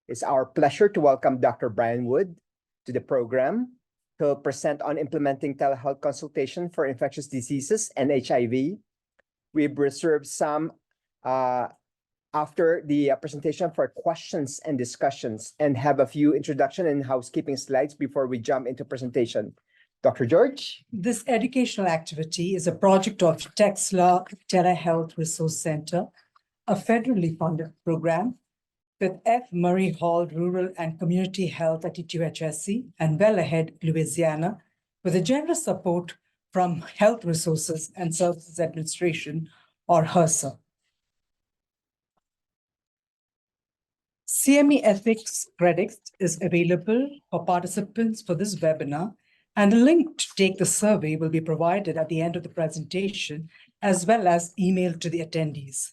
It's our pleasure to welcome Dr. Brian Wood to the program to present on implementing telehealth consultation for infectious diseases and HIV. We've reserved some after the presentation for questions and discussions, and have a few introduction and housekeeping slides before we jump into presentation. Dr. George? This educational activity is a project of TEXLA Telehealth Resource Center, a federally funded program with F. Murray Hall Rural and Community Health at UHSC and Well Ahead, Louisiana, with a generous support from Health Resources and Services Administration, or HRSA. CME Ethics credits is available for participants for this webinar, and the link to take the survey will be provided at the end of the presentation, as well as emailed to the attendees.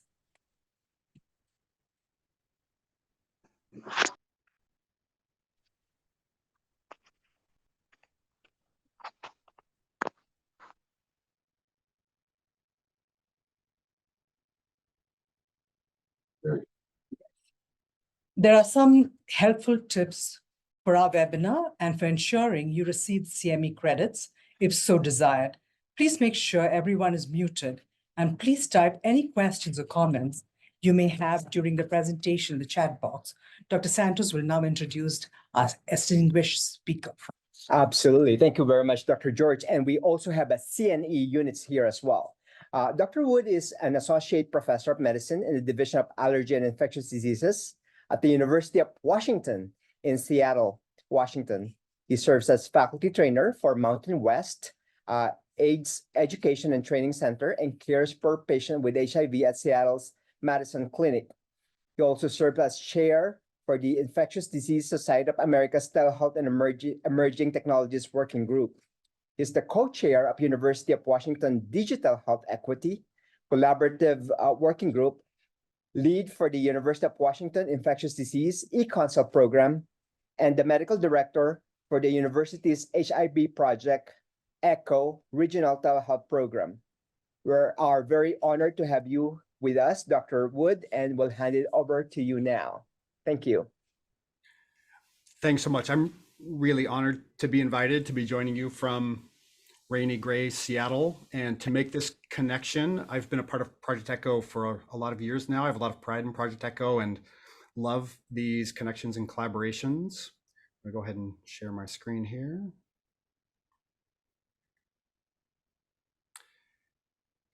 There are some helpful tips for our webinar and for ensuring you receive CME credits if so desired. Please make sure everyone is muted, and please type any questions or comments you may have during the presentation in the chat box. Dr. Santos will now introduce our distinguished speaker. Absolutely. Thank you very much, Dr. George. And we also have a CNE units here as well. Dr. Wood is an associate professor of medicine in the Division of Allergy and Infectious Diseases at the University of Washington in Seattle, Washington. He serves as faculty trainer for Mountain West AIDS Education and Training Center and cares for patients with HIV at Seattle's Madison Clinic. He also serves as chair for the Infectious Disease Society of America's Telehealth and Emerging Technologies Working Group. He's the co-chair of University of Washington Digital Health Equity Collaborative Working Group, lead for the University of Washington Infectious Disease e-consult program, and the medical director for the university's HIV project, ECHO Regional Telehealth Program. We are very honored to have you with us, Dr. Wood, and we'll hand it over to you now. Thank you. Thanks so much. I'm really honored to be invited to be joining you from rainy, gray Seattle, and to make this connection. I've been a part of Project ECHO for a lot of years now. I have a lot of pride in Project ECHO and love these connections and collaborations. I'm gonna go ahead and share my screen here.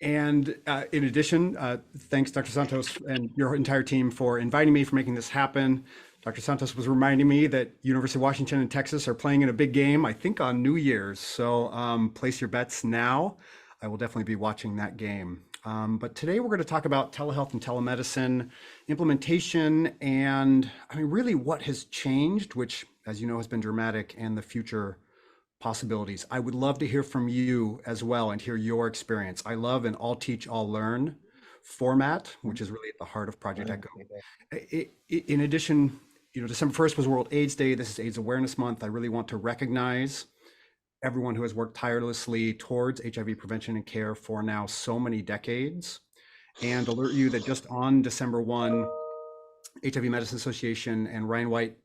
And in addition, thanks Dr. Santos and your entire team for inviting me, for making this happen. Dr. Santos was reminding me that University of Washington and Texas are playing in a big game, I think on New Year's. So place your bets now. I will definitely be watching that game. But today we're going to talk about telehealth and telemedicine implementation, and I mean, really what has changed, which, as you know, has been dramatic, and the future possibilities. I would love to hear from you as well and hear your experience. I love an all teach, all learn format, which is really at the heart of Project ECHO. In addition, you know, December 1st was World AIDS Day. This is AIDS Awareness Month. I really want to recognize everyone who has worked tirelessly towards HIV prevention and care for now so many decades, and alert you that just on December 1, HIV Medicine Association and Ryan White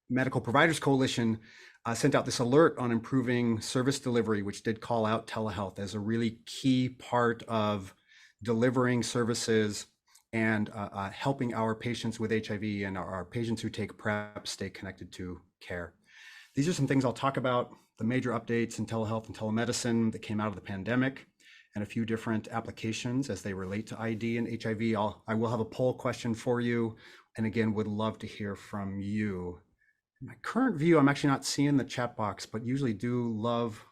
Medical Providers Coalition sent out this alert on improving service delivery, which did call out telehealth as a really key part of delivering services and helping our patients with HIV and our patients who take PrEP stay connected to care. These are some things I'll talk about, the major updates in telehealth and telemedicine that came out of the pandemic, and a few different applications as they relate to ID and HIV. I will have a poll question for you, and again, would love to hear from you. In my current view, I'm actually not seeing the chat box, but usually do love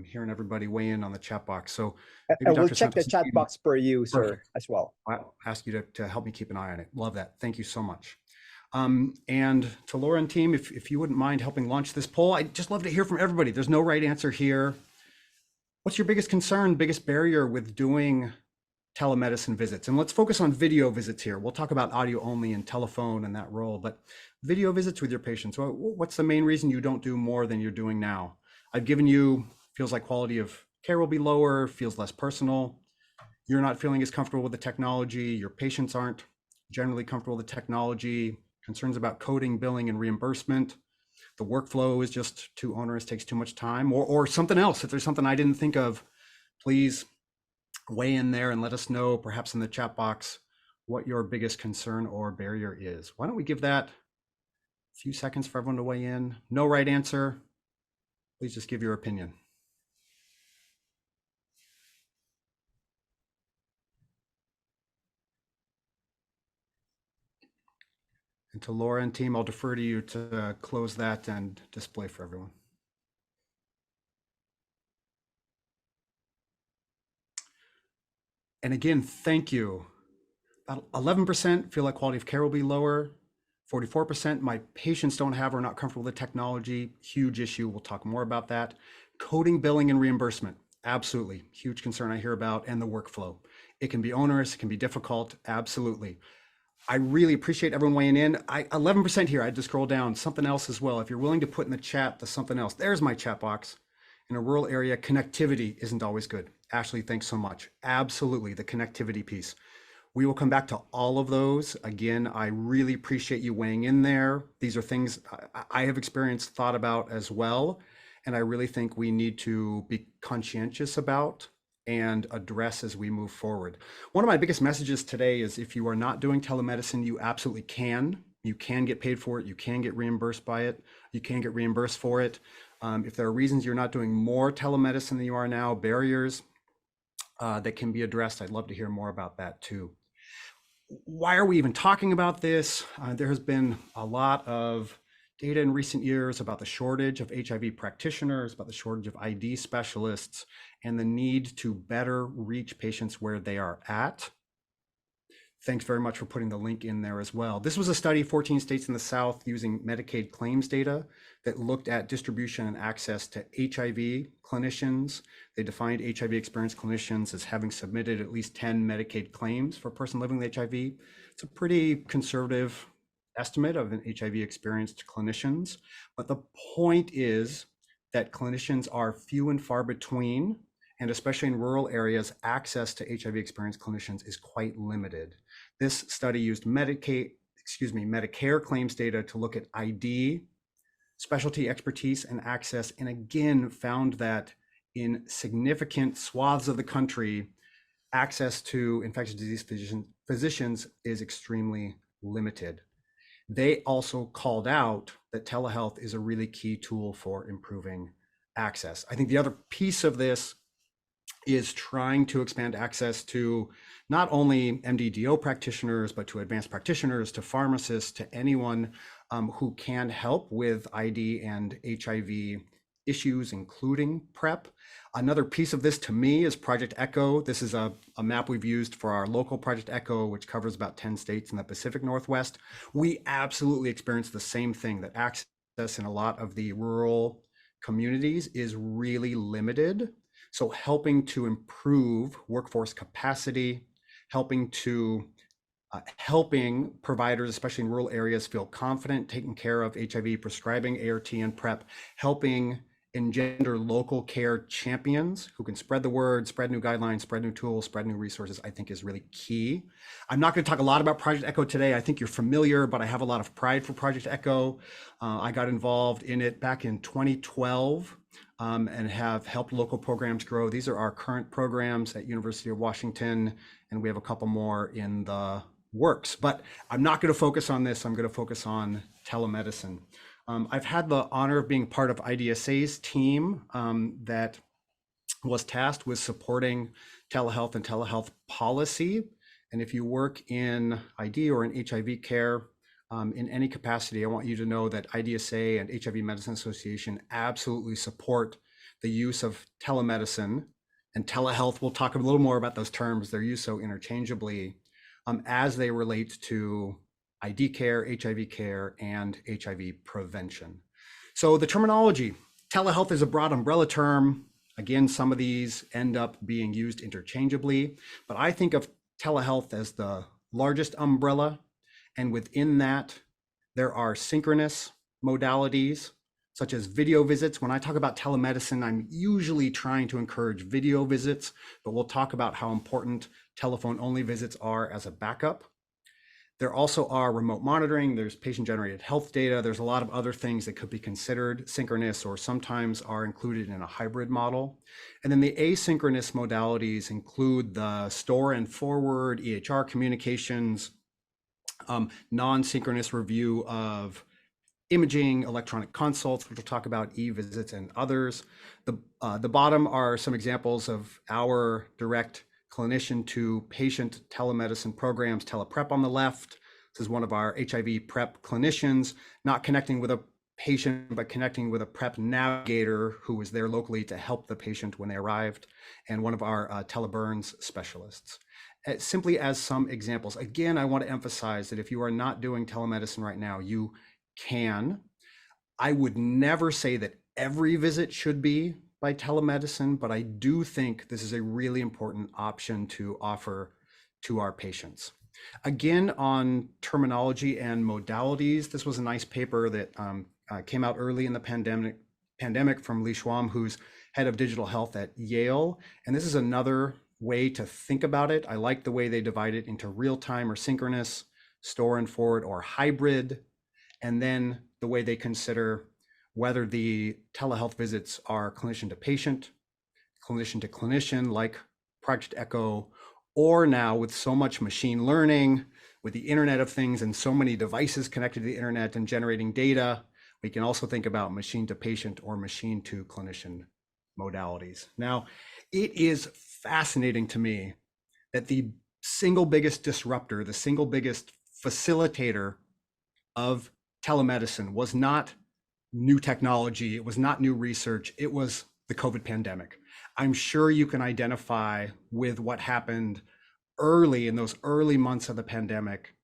hearing everybody weigh in on the chat box. So and we'll check the chat box for you, sir, as well. I'll ask you to help me keep an eye on it. Love that. Thank you so much. And to Laura and team, if you wouldn't mind helping launch this poll, I'd just love to hear from everybody. There's no right answer here. What's your biggest concern, biggest barrier with doing telemedicine visits? And let's focus on video visits here. We'll talk about audio only and telephone and that role, but video visits with your patients. What's the main reason you don't do more than you're doing now? I've given you, feels like quality of care will be lower, feels less personal. You're not feeling as comfortable with the technology. Your patients aren't generally comfortable with the technology. concerns about coding, billing, and reimbursement. The workflow is just too onerous, takes too much time, or something else. If there's something I didn't think of, please weigh in there and let us know, perhaps in the chat box, what your biggest concern or barrier is. Why don't we give that a few seconds for everyone to weigh in? No right answer. Please just give your opinion. And to Laura and team, I'll defer to you to close that and display for everyone. And again, thank you. About 11% feel like quality of care will be lower. 44%, my patients don't have or are not comfortable with the technology. Huge issue. We'll talk more about that. Coding, billing, and reimbursement. Absolutely. Huge concern I hear about. And the workflow. It can be onerous. It can be difficult. Absolutely. I really appreciate everyone weighing in. 11% here. I had to scroll down. Something else as well. If you're willing to put in the chat the something else, there's my chat box. In a rural area, connectivity isn't always good. Ashley, thanks so much. Absolutely, the connectivity piece. We will come back to all of those. Again, I really appreciate you weighing in there. These are things I have experienced, thought about as well. And I really think we need to be conscientious about and address as we move forward. One of my biggest messages today is if you are not doing telemedicine, you absolutely can. You can get paid for it. You can get reimbursed by it. You can get reimbursed for it. If there are reasons you're not doing more telemedicine than you are now, barriers that can be addressed, I'd love to hear more about that too. Why are we even talking about this? There has been a lot of data in recent years about the shortage of HIV practitioners, about the shortage of ID specialists, and the need to better reach patients where they are at. Thanks very much for putting the link in there as well. This was a study, 14 states in the South using Medicaid claims data that looked at distribution and access to HIV clinicians. They defined HIV experienced clinicians as having submitted at least 10 Medicaid claims for a person living with HIV. It's a pretty conservative estimate of an HIV experienced clinicians. But the point is that clinicians are few and far between, and especially in rural areas, access to HIV experienced clinicians is quite limited. This study used Medicare claims data to look at ID, specialty expertise, and access, and again found that in significant swaths of the country, access to infectious disease physicians is extremely limited. They also called out that telehealth is a really key tool for improving access. I think the other piece of this is trying to expand access to not only MDDO practitioners, but to advanced practitioners, to pharmacists, to anyone who can help with ID and HIV issues, including PrEP. Another piece of this to me is Project Echo. This is a map we've used for our local Project Echo, which covers about 10 states in the Pacific Northwest. We absolutely experience the same thing, that access in a lot of the rural communities is really limited. So helping to improve workforce capacity, helping providers, especially in rural areas, feel confident taking care of HIV, prescribing ART and PrEP, helping engender local care champions who can spread the word, spread new guidelines, spread new tools, spread new resources, I think is really key. I'm not going to talk a lot about Project Echo today. I think you're familiar, but I have a lot of pride for Project Echo. I got involved in it back in 2012 and have helped local programs grow. These are our current programs at University of Washington, and we have a couple more in the works. But I'm not going to focus on this. I'm going to focus on telemedicine. I've had the honor of being part of IDSA's team that was tasked with supporting telehealth and telehealth policy. And if you work in ID or in HIV care in any capacity, I want you to know that IDSA and HIV Medicine Association absolutely support the use of telemedicine and telehealth. We'll talk a little more about those terms. They're used so interchangeably as they relate to ID care, HIV care, and HIV prevention. So the terminology, telehealth is a broad umbrella term. Again, some of these end up being used interchangeably, but I think of telehealth as the largest umbrella. And within that, there are synchronous modalities, such as video visits. When I talk about telemedicine, I'm usually trying to encourage video visits, but we'll talk about how important telephone-only visits are as a backup. There also are remote monitoring, there's patient-generated health data, there's a lot of other things that could be considered synchronous or sometimes are included in a hybrid model. And then the asynchronous modalities include the store and forward, EHR communications, non-synchronous review of imaging, electronic consults, which we'll talk about, e-visits and others. The bottom are some examples of our direct clinician to patient telemedicine programs. TelePrep on the left. This is one of our HIV PrEP clinicians, not connecting with a patient, but connecting with a PrEP navigator who was there locally to help the patient when they arrived, and one of our teleburns specialists. Simply as some examples. Again, I want to emphasize that if you are not doing telemedicine right now, you can. I would never say that every visit should be by telemedicine, but I do think this is a really important option to offer to our patients. Again, on terminology and modalities, this was a nice paper that came out early in the pandemic from Lee Schwam, who's head of digital health at Yale. And this is another way to think about it. I like the way they divide it into real-time or synchronous, store and forward, or hybrid, and then the way they consider whether the telehealth visits are clinician to patient, clinician to clinician, like Project Echo, or now with so much machine learning, with the Internet of Things and so many devices connected to the internet and generating data, we can also think about machine to patient or machine to clinician modalities. Now, it is fascinating to me that the single biggest disruptor, the single biggest facilitator of telemedicine was not new technology, it was not new research, it was the COVID pandemic. I'm sure you can identify with what happened early in those early months of the pandemic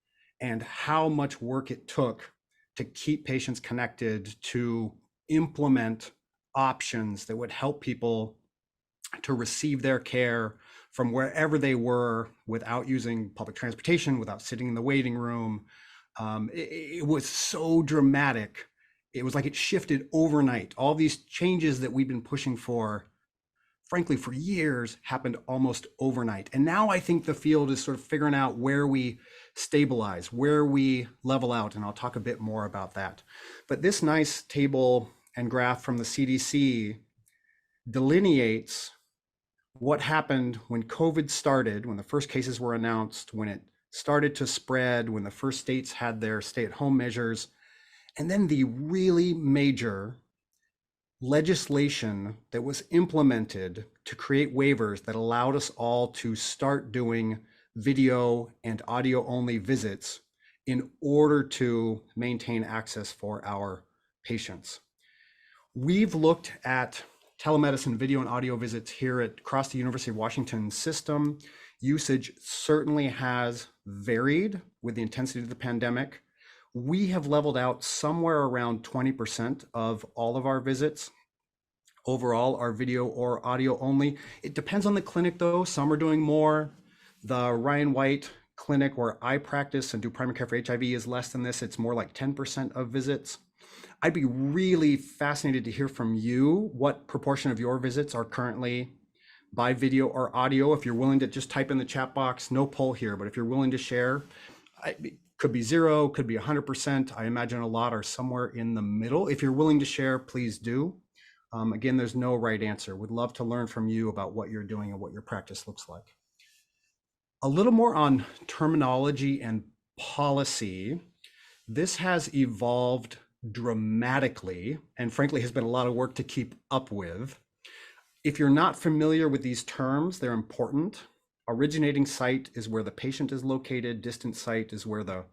and how much work it took to keep patients connected, to implement options that would help people to receive their care from wherever they were without using public transportation, without sitting in the waiting room. It was so dramatic. It was like it shifted overnight. All these changes that we've been pushing for, frankly, for years, happened almost overnight. And now I think the field is sort of figuring out where we stabilize, where we level out, and I'll talk a bit more about that. But this nice table and graph from the CDC delineates what happened when COVID started, when the first cases were announced, when it started to spread, when the first states had their stay-at-home measures, and then the really major legislation that was implemented to create waivers that allowed us all to start doing video and audio only visits in order to maintain access for our patients. We've looked at telemedicine video and audio visits here across the University of Washington system. Usage certainly has varied with the intensity of the pandemic. We have leveled out somewhere around 20% of all of our visits. Overall, are video or audio only. It depends on the clinic though. Some are doing more. The Ryan White clinic where I practice and do primary care for HIV is less than this. It's more like 10% of visits. I'd be really fascinated to hear from you what proportion of your visits are currently by video or audio. If you're willing to just type in the chat box, no poll here, but if you're willing to share, could be 0, could be 100%. I imagine a lot are somewhere in the middle. If you're willing to share, please do. Again, there's no right answer. Would love to learn from you about what you're doing and what your practice looks like. A little more on terminology and policy. This has evolved dramatically and frankly has been a lot of work to keep up with. If you're not familiar with these terms, they're important. Originating site is where the patient is located. Distant site is where the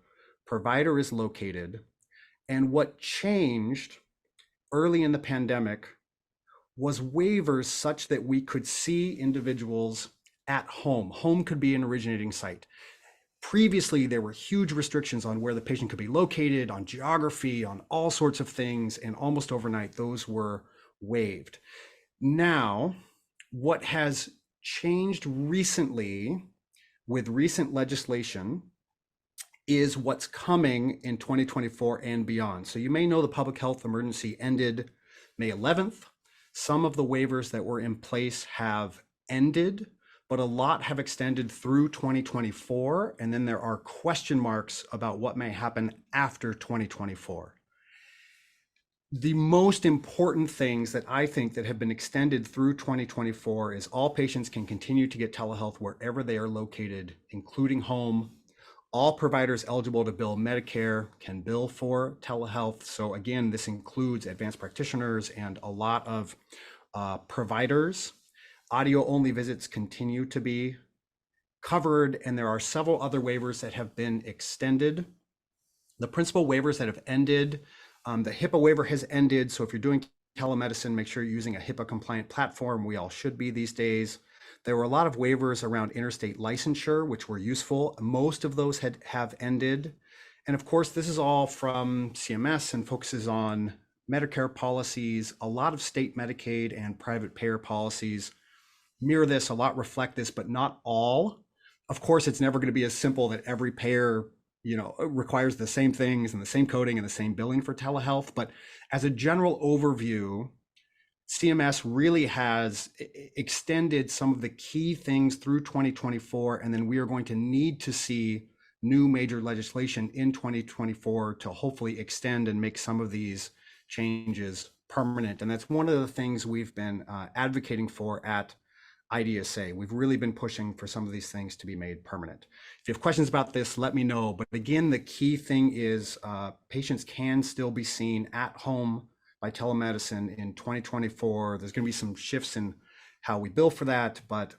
provider is located. And what changed early in the pandemic was waivers such that we could see individuals at home. Home could be an originating site. Previously, there were huge restrictions on where the patient could be located, on geography, on all sorts of things, and almost overnight, those were waived. Now, what has changed recently with recent legislation is what's coming in 2024 and beyond. So you may know the public health emergency ended May 11th. Some of the waivers that were in place have ended, but a lot have extended through 2024, and then there are question marks about what may happen after 2024. The most important things that I think that have been extended through 2024 is all patients can continue to get telehealth wherever they are located, including home. All providers eligible to bill Medicare can bill for telehealth. So again, this includes advanced practitioners and a lot of providers. Audio-only visits continue to be covered, and there are several other waivers that have been extended. The principal waivers that have ended, the HIPAA waiver has ended. So if you're doing telemedicine, make sure you're using a HIPAA compliant platform. We all should be these days. There were a lot of waivers around interstate licensure, which were useful. Most of those have ended. And of course, this is all from CMS and focuses on Medicare policies. A lot of state Medicaid and private payer policies mirror this, a lot reflect this, but not all. Of course, it's never going to be as simple that every payer, requires the same things and the same coding and the same billing for telehealth. But as a general overview, CMS really has extended some of the key things through 2024, and then we are going to need to see new major legislation in 2024 to hopefully extend and make some of these changes permanent. And that's one of the things we've been advocating for at IDSA. We've really been pushing for some of these things to be made permanent. If you have questions about this, let me know. But again, the key thing is patients can still be seen at home by telemedicine in 2024. There's going to be some shifts in how we bill for that, but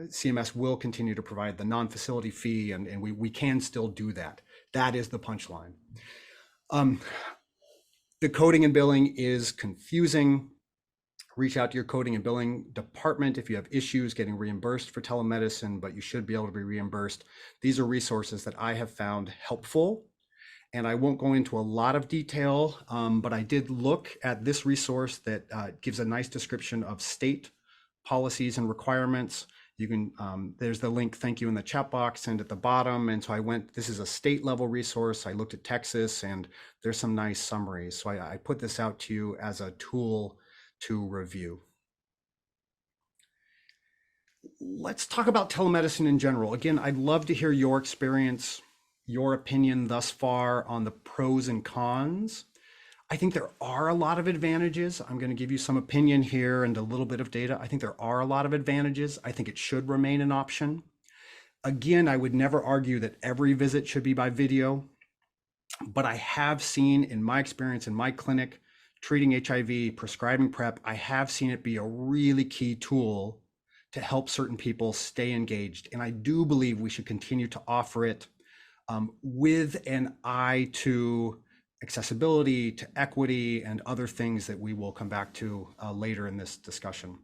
CMS will continue to provide the non-facility fee, and we can still do that. That is the punchline. The coding and billing is confusing. Reach out to your coding and billing department if you have issues getting reimbursed for telemedicine, but you should be able to be reimbursed. These are resources that I have found helpful. And I won't go into a lot of detail, but I did look at this resource that gives a nice description of state policies and requirements. You can, there's the link, thank you, in the chat box and at the bottom. And so this is a state level resource. I looked at Texas and there's some nice summaries. So I put this out to you as a tool to review. Let's talk about telemedicine in general. Again, I'd love to hear your experience, your opinion thus far on the pros and cons. I think there are a lot of advantages. I'm going to give you some opinion here and a little bit of data. I think there are a lot of advantages. I think it should remain an option. Again, I would never argue that every visit should be by video, but I have seen in my experience in my clinic, treating HIV, prescribing PrEP, I have seen it be a really key tool to help certain people stay engaged. And I do believe we should continue to offer it with an eye to accessibility, to equity, and other things that we will come back to later in this discussion.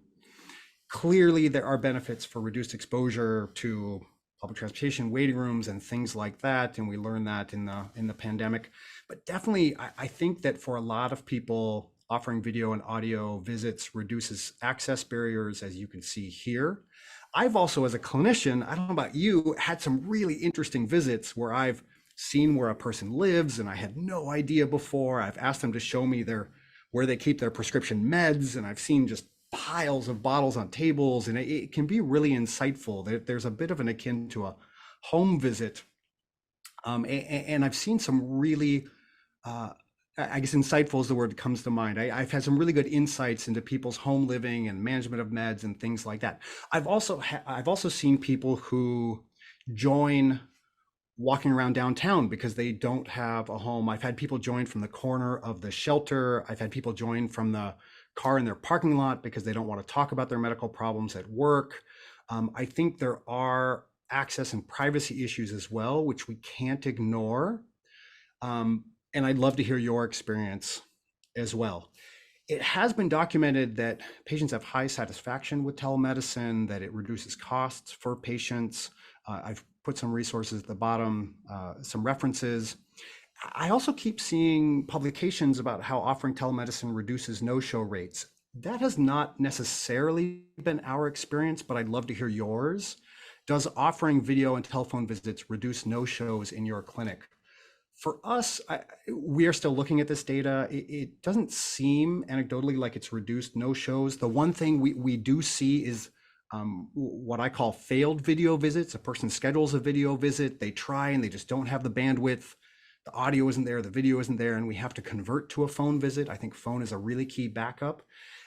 Clearly, there are benefits for reduced exposure to public transportation, waiting rooms, and things like that, and we learned that in the pandemic. But definitely, I think that for a lot of people, offering video and audio visits reduces access barriers, as you can see here. I've also, as a clinician, I don't know about you, had some really interesting visits where I've seen where a person lives and I had no idea before. I've asked them to show me where they keep their prescription meds, and I've seen just piles of bottles on tables, and it can be really insightful. There's a bit of an akin to a home visit. And I've seen some really, I guess insightful is the word that comes to mind. I've had some really good insights into people's home living and management of meds and things like that. I've also seen people who join walking around downtown because they don't have a home. I've had people join from the corner of the shelter. I've had people join from the car in their parking lot because they don't want to talk about their medical problems at work. I think there are access and privacy issues as well, which we can't ignore. And I'd love to hear your experience as well. It has been documented that patients have high satisfaction with telemedicine, that it reduces costs for patients. I've put some resources at the bottom, some references. I also keep seeing publications about how offering telemedicine reduces no-show rates. That has not necessarily been our experience, but I'd love to hear yours. Does offering video and telephone visits reduce no-shows in your clinic? For us, we are still looking at this data. It doesn't seem anecdotally like it's reduced no-shows. The one thing we do see is what I call failed video visits. A person schedules a video visit, they try and they just don't have the bandwidth. The audio isn't there, the video isn't there, and we have to convert to a phone visit. I think phone is a really key backup.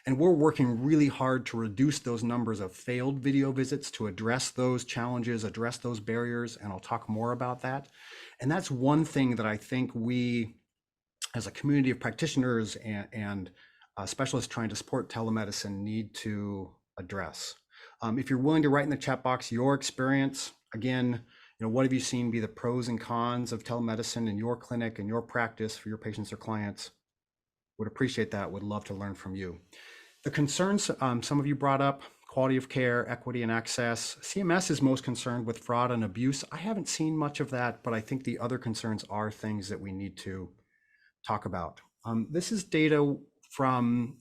And we're working really hard to reduce those numbers of failed video visits, to address those challenges, address those barriers, and I'll talk more about that. And that's one thing that I think we, as a community of practitioners and specialists trying to support telemedicine, need to address. If you're willing to write in the chat box your experience, again, what have you seen be the pros and cons of telemedicine in your clinic and your practice for your patients or clients? Would appreciate that, would love to learn from you. The concerns some of you brought up: quality of care, equity and access. CMS is most concerned with fraud and abuse. I haven't seen much of that, but I think the other concerns are things that we need to talk about. This is data from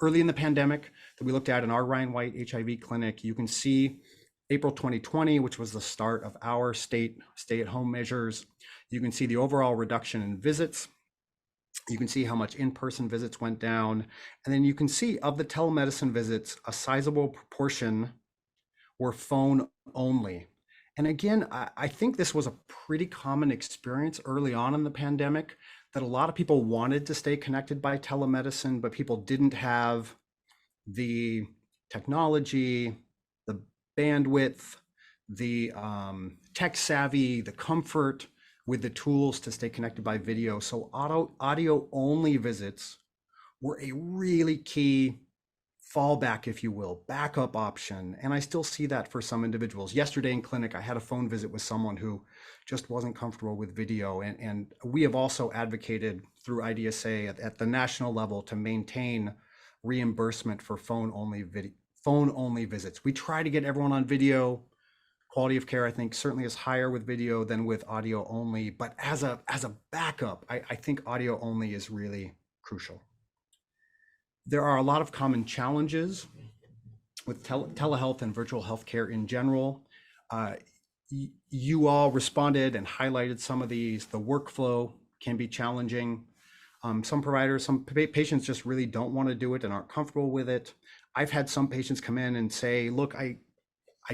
early in the pandemic that we looked at in our Ryan White HIV clinic. You can see April 2020, which was the start of our state stay-at-home measures. You can see the overall reduction in visits. You can see how much in-person visits went down. And then you can see, of the telemedicine visits, a sizable proportion were phone only. And again, I think this was a pretty common experience early on in the pandemic, that a lot of people wanted to stay connected by telemedicine, but people didn't have the technology, the bandwidth, the tech savvy, the comfort with the tools to stay connected by video. So audio only visits were a really key fallback, if you will, backup option. And I still see that for some individuals. Yesterday in clinic, I had a phone visit with someone who just wasn't comfortable with video. And we have also advocated through IDSA at the national level to maintain reimbursement for phone only visits. We try to get everyone on video. Quality of care, I think, certainly is higher with video than with audio only. But as a backup, I think audio only is really crucial. There are a lot of common challenges with telehealth and virtual healthcare in general. You all responded and highlighted some of these. The workflow can be challenging. Some providers, some patients just really don't want to do it and aren't comfortable with it. I've had some patients come in and say, look, I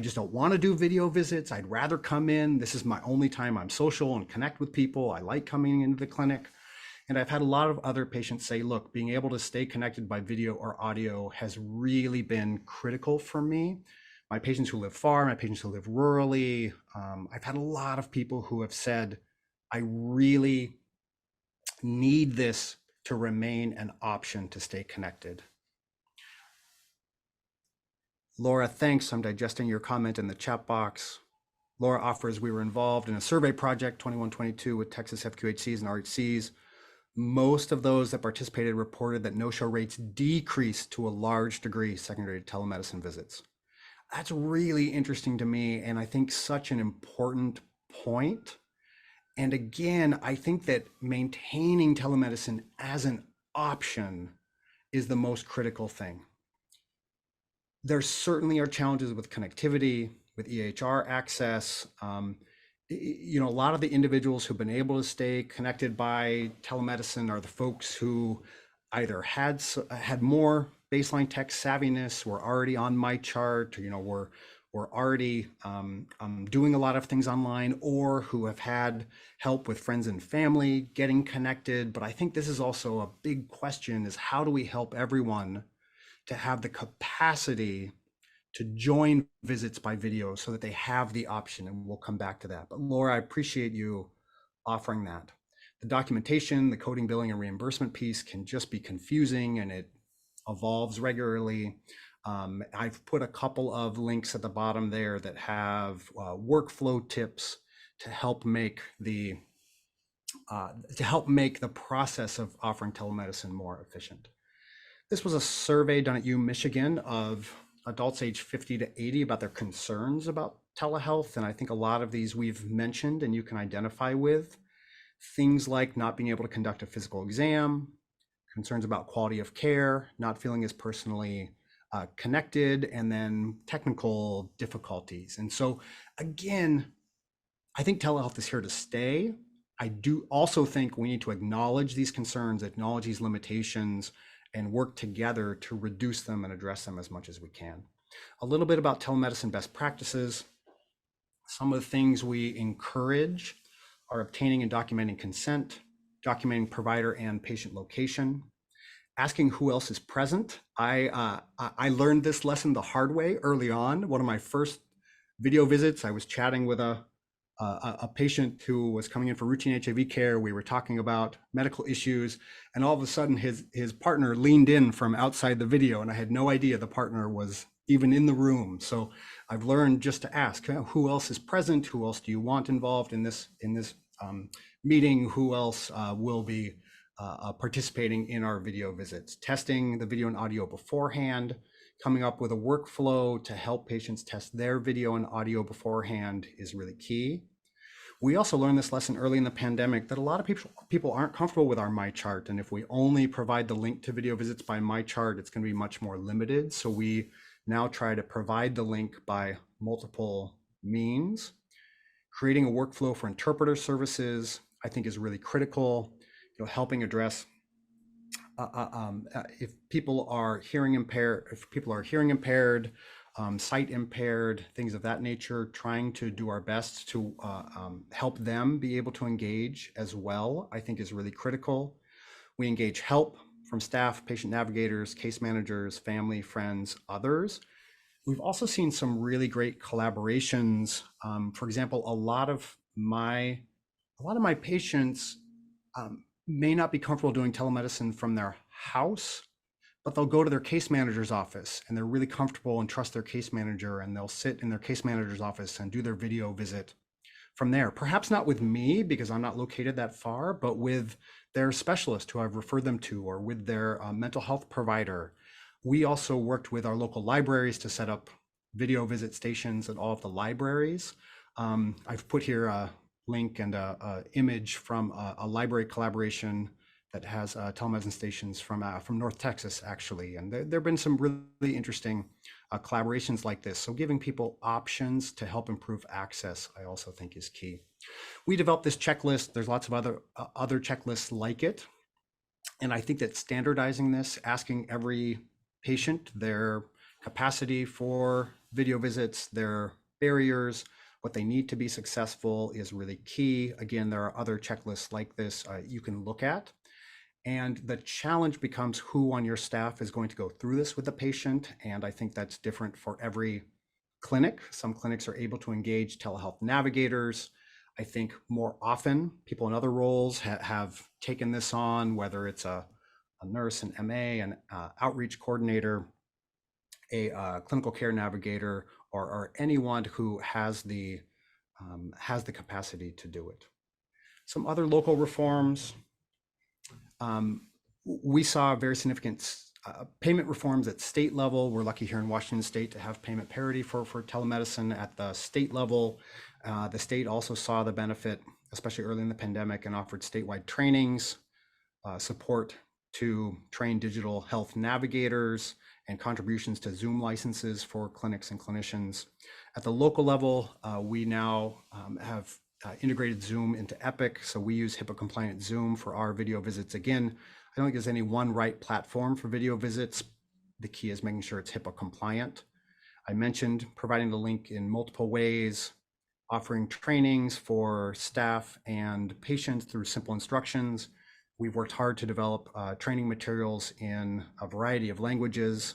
just don't want to do video visits. I'd rather come in. This is my only time I'm social and connect with people. I like coming into the clinic. And I've had a lot of other patients say, look, being able to stay connected by video or audio has really been critical for me. My patients who live far, my patients who live rurally, I've had a lot of people who have said, I really need this to remain an option to stay connected. Laura, thanks. I'm digesting your comment in the chat box. Laura offers, we were involved in a survey project 21-22 with Texas FQHCs and RHCs. Most of those that participated reported that no-show rates decreased to a large degree secondary to telemedicine visits. That's really interesting to me, and I think such an important point. And again, I think that maintaining telemedicine as an option is the most critical thing. There certainly are challenges with connectivity, with EHR access. A lot of the individuals who've been able to stay connected by telemedicine are the folks who either had more baseline tech savviness, were already on my chart, were already doing a lot of things online, or who have had help with friends and family getting connected. But I think this is also a big question: is how do we help everyone to have the capacity to join visits by video so that they have the option? And we'll come back to that. But Laura, I appreciate you offering that. The documentation, the coding, billing, and reimbursement piece can just be confusing, and it evolves regularly. I've put a couple of links at the bottom there that have workflow tips to help make the process of offering telemedicine more efficient. This was a survey done at U Michigan of adults age 50 to 80 about their concerns about telehealth. And I think a lot of these we've mentioned and you can identify with. Things like not being able to conduct a physical exam, concerns about quality of care, not feeling as personally connected, and then technical difficulties. And so again, I think telehealth is here to stay. I do also think we need to acknowledge these concerns, acknowledge these limitations, and work together to reduce them and address them as much as we can. a little bit about telemedicine best practices. Some of the things we encourage are obtaining and documenting consent, documenting provider and patient location, asking who else is present. I learned this lesson the hard way early on. One of my first video visits, I was chatting with a patient who was coming in for routine HIV care. We were talking about medical issues, and all of a sudden his partner leaned in from outside the video, and I had no idea the partner was even in the room. So I've learned just to ask, who else is present? Who else do you want involved in this meeting? Who else will be participating in our video visits? Testing the video and audio beforehand, coming up with a workflow to help patients test their video and audio beforehand is really key. We also learned this lesson early in the pandemic that a lot of people aren't comfortable with our MyChart, and if we only provide the link to video visits by MyChart, it's going to be much more limited. So we now try to provide the link by multiple means. Creating a workflow for interpreter services, I think, is really critical. Helping address if people are hearing impaired, sight impaired, things of that nature, trying to do our best to help them be able to engage as well, I think is really critical. We engage help from staff, patient navigators, case managers, family, friends, others. We've also seen some really great collaborations. For example, a lot of my patients may not be comfortable doing telemedicine from their house, but they'll go to their case manager's office and they're really comfortable and trust their case manager, and they'll sit in their case manager's office and do their video visit from there. Perhaps not with me because I'm not located that far, but with their specialist who I've referred them to, or with their mental health provider. We also worked with our local libraries to set up video visit stations at all of the libraries. I've put here a link and a image from a library collaboration that has telemedicine stations from North Texas, actually. And there have been some really interesting collaborations like this. So giving people options to help improve access, I also think, is key. We developed this checklist. There's lots of other checklists like it. And I think that standardizing this, asking every patient their capacity for video visits, their barriers, what they need to be successful, is really key. Again, there are other checklists like this you can look at. And the challenge becomes who on your staff is going to go through this with the patient. And I think that's different for every clinic. Some clinics are able to engage telehealth navigators. I think more often people in other roles have taken this on, whether it's a nurse, an MA, an outreach coordinator, a clinical care navigator, or anyone who has the capacity to do it. Some other local reforms. We saw very significant payment reforms at state level. We're lucky here in Washington State to have payment parity for telemedicine at the state level. The state also saw the benefit, especially early in the pandemic, and offered statewide trainings, support to train digital health navigators, and contributions to Zoom licenses for clinics and clinicians. At the local level, we now have integrated Zoom into Epic. So we use HIPAA compliant Zoom for our video visits. Again, I don't think there's any one right platform for video visits. The key is making sure it's HIPAA compliant. I mentioned providing the link in multiple ways, offering trainings for staff and patients through simple instructions. We've worked hard to develop training materials in a variety of languages.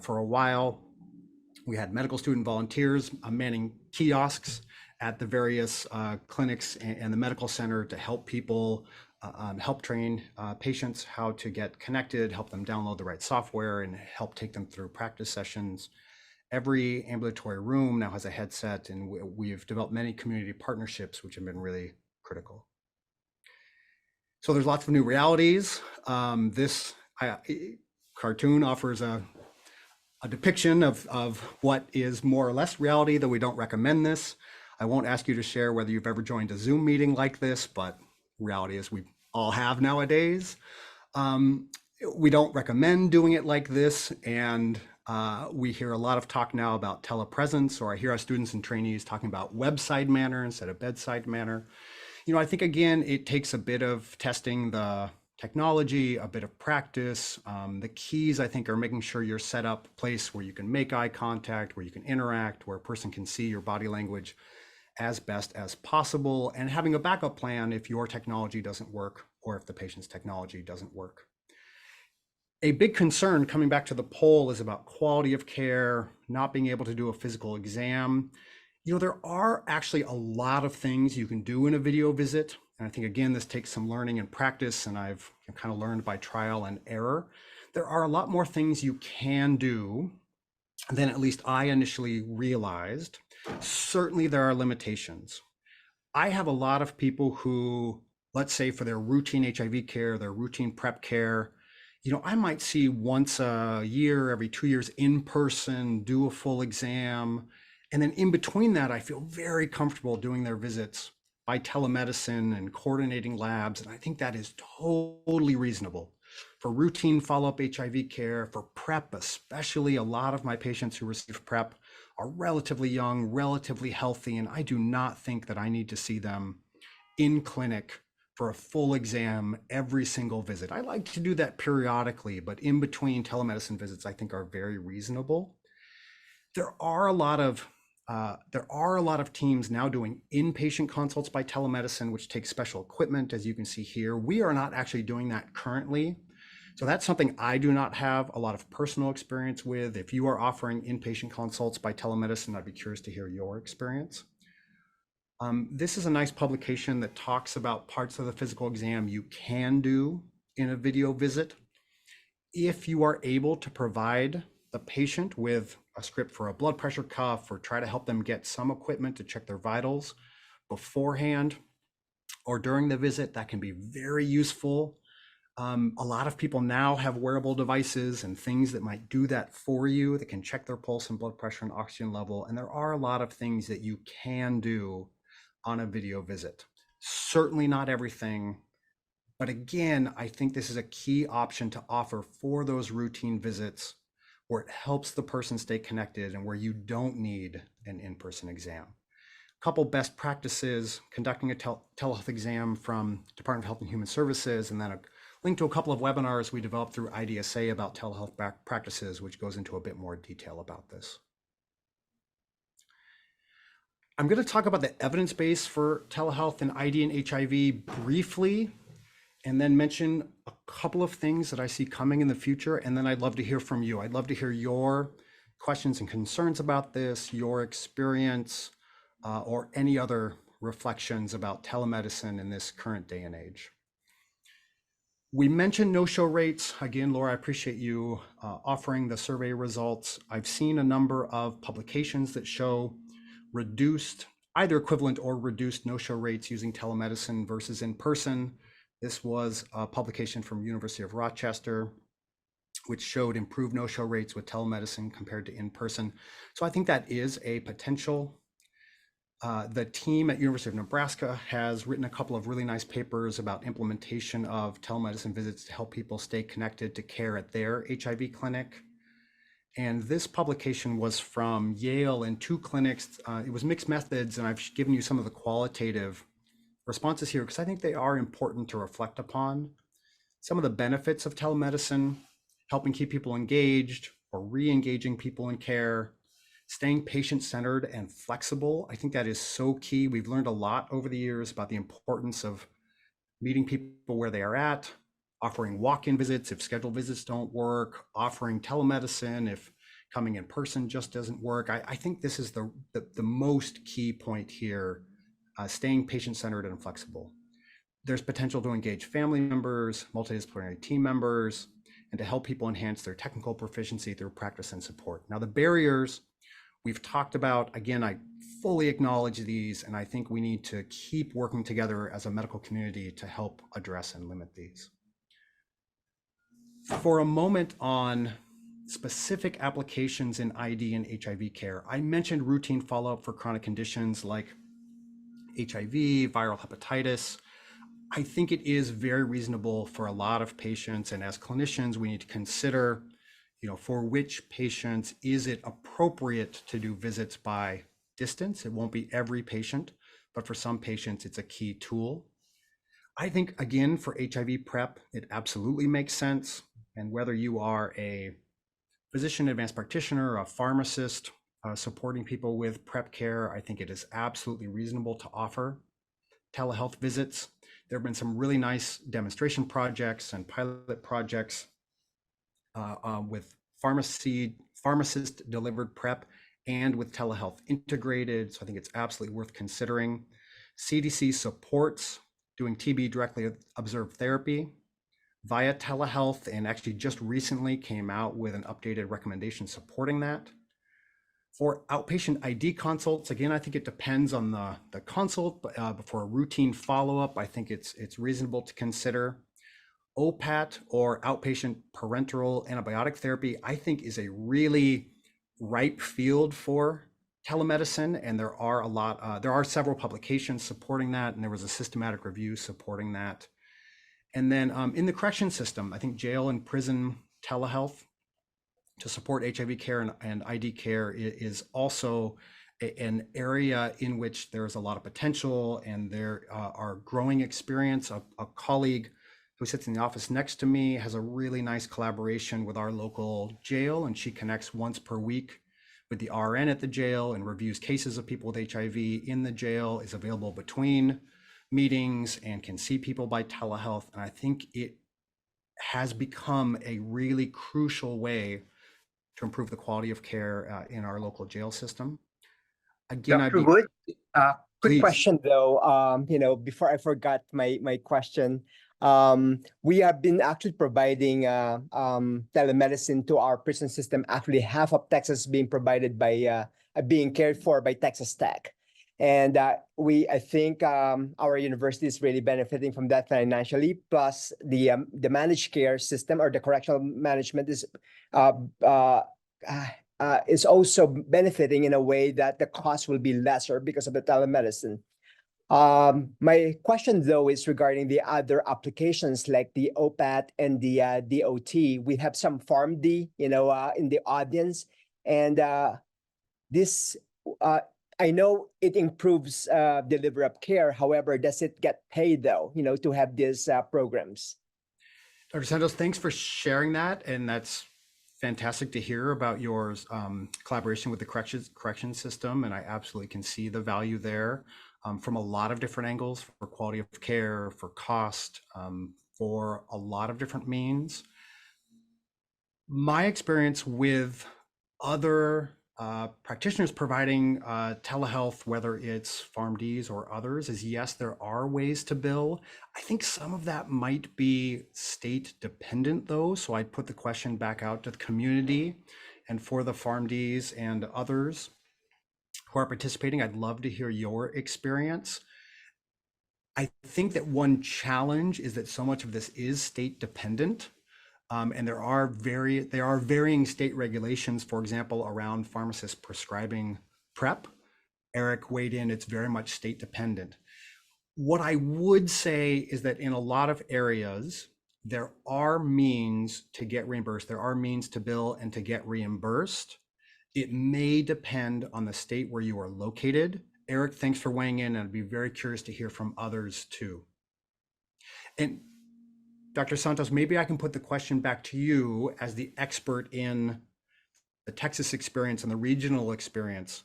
For a while, we had medical student volunteers manning kiosks at the various clinics and the medical center to help people, help train patients how to get connected, help them download the right software, and help take them through practice sessions. Every ambulatory room now has a headset, and we've developed many community partnerships, which have been really critical. So there's lots of new realities. This cartoon offers a depiction of what is more or less reality, though we don't recommend this. I won't ask you to share whether you've ever joined a Zoom meeting like this, but reality is we all have nowadays. We don't recommend doing it like this, and we hear a lot of talk now about telepresence, or I hear our students and trainees talking about webside manner instead of bedside manner. I think, again, it takes a bit of testing the technology, a bit of practice. The keys, I think, are making sure you're set up a place where you can make eye contact, where you can interact, where a person can see your body language as best as possible, and having a backup plan if your technology doesn't work or if the patient's technology doesn't work. A big concern, coming back to the poll, is about quality of care, not being able to do a physical exam. There are actually a lot of things you can do in a video visit. And I think, again, this takes some learning and practice, and I've kind of learned by trial and error. There are a lot more things you can do than at least I initially realized. Certainly there are limitations. I have a lot of people who, let's say for their routine HIV care, their routine PrEP care, I might see once a year, every 2 years in person, do a full exam. And then in between that, I feel very comfortable doing their visits by telemedicine and coordinating labs. And I think that is totally reasonable. For routine follow-up HIV care, for PrEP especially, a lot of my patients who receive PrEP are relatively young, relatively healthy, and I do not think that I need to see them in clinic for a full exam every single visit. I like to do that periodically, but in between telemedicine visits, I think are very reasonable. There are a lot of teams now doing inpatient consults by telemedicine, which takes special equipment, as you can see here. We are not actually doing that currently. So that's something I do not have a lot of personal experience with. If you are offering inpatient consults by telemedicine, I'd be curious to hear your experience. This is a nice publication that talks about parts of the physical exam you can do in a video visit. If you are able to provide the patient with a script for a blood pressure cuff, or try to help them get some equipment to check their vitals beforehand or during the visit, that can be very useful. A lot of people now have wearable devices and things that might do that for you, that can check their pulse and blood pressure and oxygen level. And there are a lot of things that you can do on a video visit. Certainly not everything, but again, I think this is a key option to offer for those routine visits where it helps the person stay connected and where you don't need an in-person exam. A couple best practices: conducting a telehealth exam from Department of Health and Human Services, and then a link to a couple of webinars we developed through IDSA about telehealth practices, which goes into a bit more detail about this. I'm going to talk about the evidence base for telehealth and ID and HIV briefly, and then mention a couple of things that I see coming in the future. And then I'd love to hear from you. I'd love to hear your questions and concerns about this, your experience, or any other reflections about telemedicine in this current day and age. We mentioned no-show rates. Again, Laura, I appreciate you offering the survey results. I've seen a number of publications that show reduced, either equivalent or reduced no-show rates using telemedicine versus in person. This was a publication from University of Rochester, which showed improved no-show rates with telemedicine compared to in person. So I think that is a potential. The team at University of Nebraska has written a couple of really nice papers about implementation of telemedicine visits to help people stay connected to care at their HIV clinic. And this publication was from Yale and 2 clinics. It was mixed methods, and I've given you some of the qualitative responses here because I think they are important to reflect upon. Some of the benefits of telemedicine: helping keep people engaged or re-engaging people in care, staying patient-centered and flexible. I think that is so key. We've learned a lot over the years about the importance of meeting people where they are at, offering walk-in visits if scheduled visits don't work, offering telemedicine if coming in person just doesn't work. I think this is the most key point here, staying patient-centered and flexible. There's potential to engage family members, multidisciplinary team members, and to help people enhance their technical proficiency through practice and support. Now, the barriers we've talked about, again, I fully acknowledge these, and I think we need to keep working together as a medical community to help address and limit these. For a moment on specific applications in ID and HIV care, I mentioned routine follow-up for chronic conditions like HIV, viral hepatitis. I think it is very reasonable for a lot of patients, and as clinicians, we need to consider, for which patients is it appropriate to do visits by distance. It won't be every patient, but for some patients, it's a key tool. I think, again, for HIV PrEP, it absolutely makes sense. And whether you are a physician, advanced practitioner, a pharmacist, supporting people with PrEP care, I think it is absolutely reasonable to offer telehealth visits. There have been some really nice demonstration projects and pilot projects with pharmacist delivered PrEP and with telehealth integrated. So I think it's absolutely worth considering. CDC supports doing TB directly observed therapy via telehealth, and actually just recently came out with an updated recommendation supporting that. For outpatient ID consults, again, I think it depends on the consult, but for a routine follow-up, I think it's reasonable to consider. OPAT, or outpatient parenteral antibiotic therapy, I think is a really ripe field for telemedicine, and there are several publications supporting that, and there was a systematic review supporting that. And then in the correction system, I think jail and prison telehealth to support HIV care and ID care is also an area in which there's a lot of potential, and there are growing experience. A colleague who sits in the office next to me has a really nice collaboration with our local jail, and she connects once per week with the RN at the jail and reviews cases of people with HIV in the jail, is available between meetings and can see people by telehealth. And I think it has become a really crucial way to improve the quality of care in our local jail system. Again, Dr. Wood, quick Please. question though, before I forgot my question, we have been actually providing telemedicine to our prison system. Actually, half of Texas being provided by being cared for by Texas Tech. And I think our university is really benefiting from that financially. Plus, the managed care system or the correctional management is also benefiting in a way that the cost will be lesser because of the telemedicine. My question though is regarding the other applications like the OPAT and the DOT. We have some PharmD, in the audience, and this. I know it improves delivery of care. However, does it get paid though, to have these programs? Dr. Santos, thanks for sharing that. And that's fantastic to hear about your collaboration with the correction system. And I absolutely can see the value there from a lot of different angles, for quality of care, for cost, for a lot of different means. My experience with other practitioners providing telehealth, whether it's PharmDs or others, is yes, there are ways to bill. I think some of that might be state dependent though. So I'd put the question back out to the community, and for the PharmDs and others who are participating, I'd love to hear your experience. I think that one challenge is that so much of this is state dependent. And there are varying state regulations, for example, around pharmacists prescribing PrEP. Eric weighed in, it's very much state dependent. What I would say is that in a lot of areas, there are means to get reimbursed. There are means to bill and to get reimbursed. It may depend on the state where you are located. Eric, thanks for weighing in, and I'd be very curious to hear from others too. And Dr. Santos, maybe I can put the question back to you as the expert in the Texas experience and the regional experience.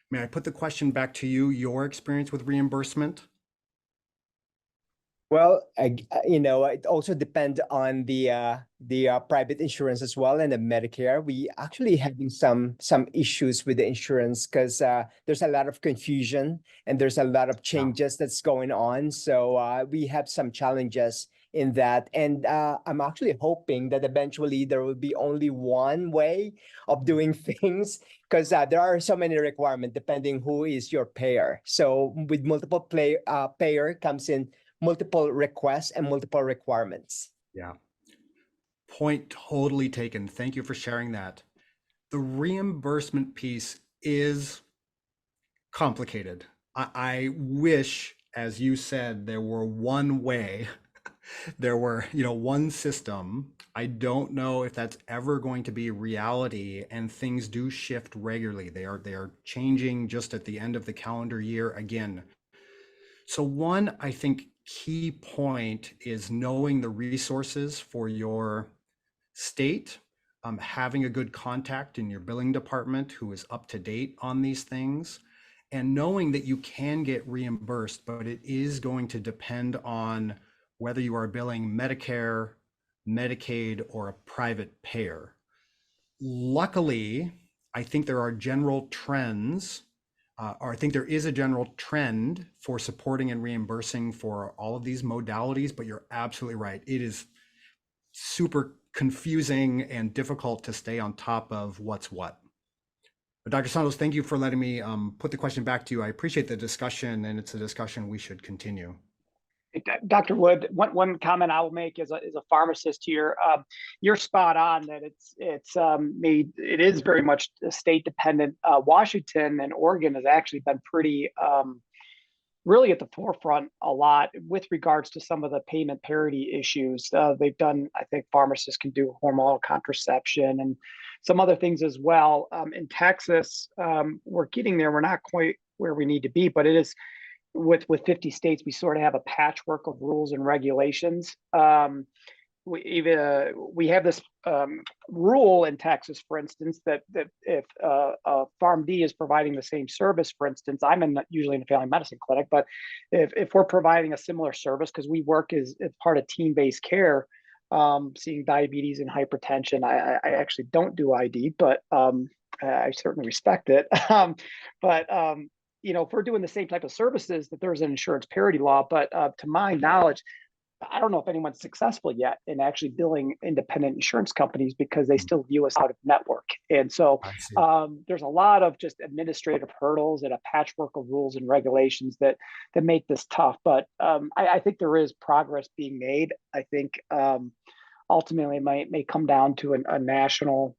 May I put the question back to you, your experience with reimbursement? Well, it also depends on the private insurance as well and the Medicare. We actually having some issues with the insurance because there's a lot of confusion and there's a lot of changes that's going on. So we have some challenges in that, and I'm actually hoping that eventually there will be only one way of doing things, because there are so many requirements depending who is your payer. So with multiple payer comes in multiple requests and multiple requirements. Yeah. Point totally taken. Thank you for sharing that. The reimbursement piece is complicated. I wish, as you said, there were one way, there were, one system. I don't know if that's ever going to be reality, and things do shift regularly. They are changing just at the end of the calendar year again. So one, I think key point is knowing the resources for your state, having a good contact in your billing department who is up to date on these things, and knowing that you can get reimbursed, but it is going to depend on whether you are billing Medicare, Medicaid, or a private payer. Luckily, I think there are general trends, or I think there is a general trend for supporting and reimbursing for all of these modalities, but you're absolutely right. It is super confusing and difficult to stay on top of what's what. But Dr. Santos, thank you for letting me put the question back to you. I appreciate the discussion, and it's a discussion we should continue. Dr. Wood, one comment I will make as a pharmacist here, you're spot on that it is very much state dependent. Washington and Oregon has actually been pretty really at the forefront a lot with regards to some of the payment parity issues. They've done, I think pharmacists can do hormonal contraception and some other things as well. In Texas, we're getting there. We're not quite where we need to be, but it is with 50 states, we sort of have a patchwork of rules and regulations. We have this rule in Texas, for instance, that if PharmD is providing the same service, for instance, I'm usually in a family medicine clinic, but if we're providing a similar service, because we work as part of team-based care, seeing diabetes and hypertension, I actually don't do ID, but I certainly respect it. If we're doing the same type of services, that there's an insurance parity law, but to my knowledge, I don't know if anyone's successful yet in actually billing independent insurance companies because they still view us out of network. And so there's a lot of just administrative hurdles and a patchwork of rules and regulations that make this tough. But I think there is progress being made. I think ultimately it may come down to a national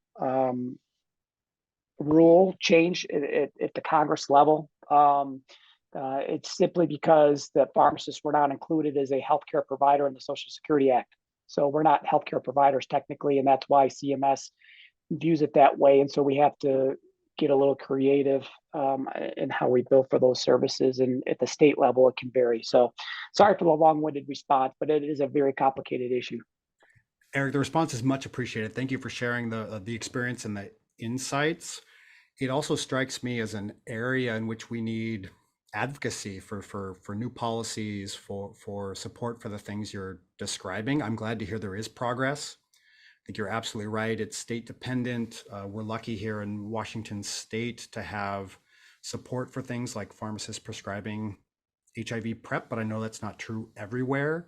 rule change at the Congress level. It's simply because the pharmacists were not included as a healthcare provider in the Social Security Act. So we're not healthcare providers technically, and that's why CMS views it that way. And so we have to get a little creative in how we bill for those services. And at the state level, it can vary. So sorry for the long-winded response, but it is a very complicated issue. Eric, the response is much appreciated. Thank you for sharing the experience and the insights. It also strikes me as an area in which we need advocacy for new policies, for support for the things you're describing. I'm glad to hear there is progress. I think you're absolutely right. It's state dependent. We're lucky here in Washington state to have support for things like pharmacists prescribing HIV PrEP, but I know that's not true everywhere.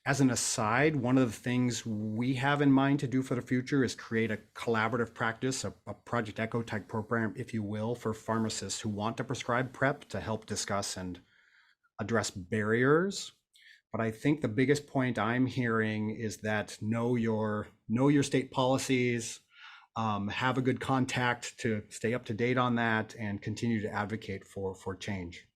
As an aside, one of the things we have in mind to do for the future is create a collaborative practice, a Project Echo type program, if you will, for pharmacists who want to prescribe PrEP to help discuss and address barriers. But I think the biggest point I'm hearing is that know your state policies, have a good contact to stay up to date on that, and continue to advocate for change.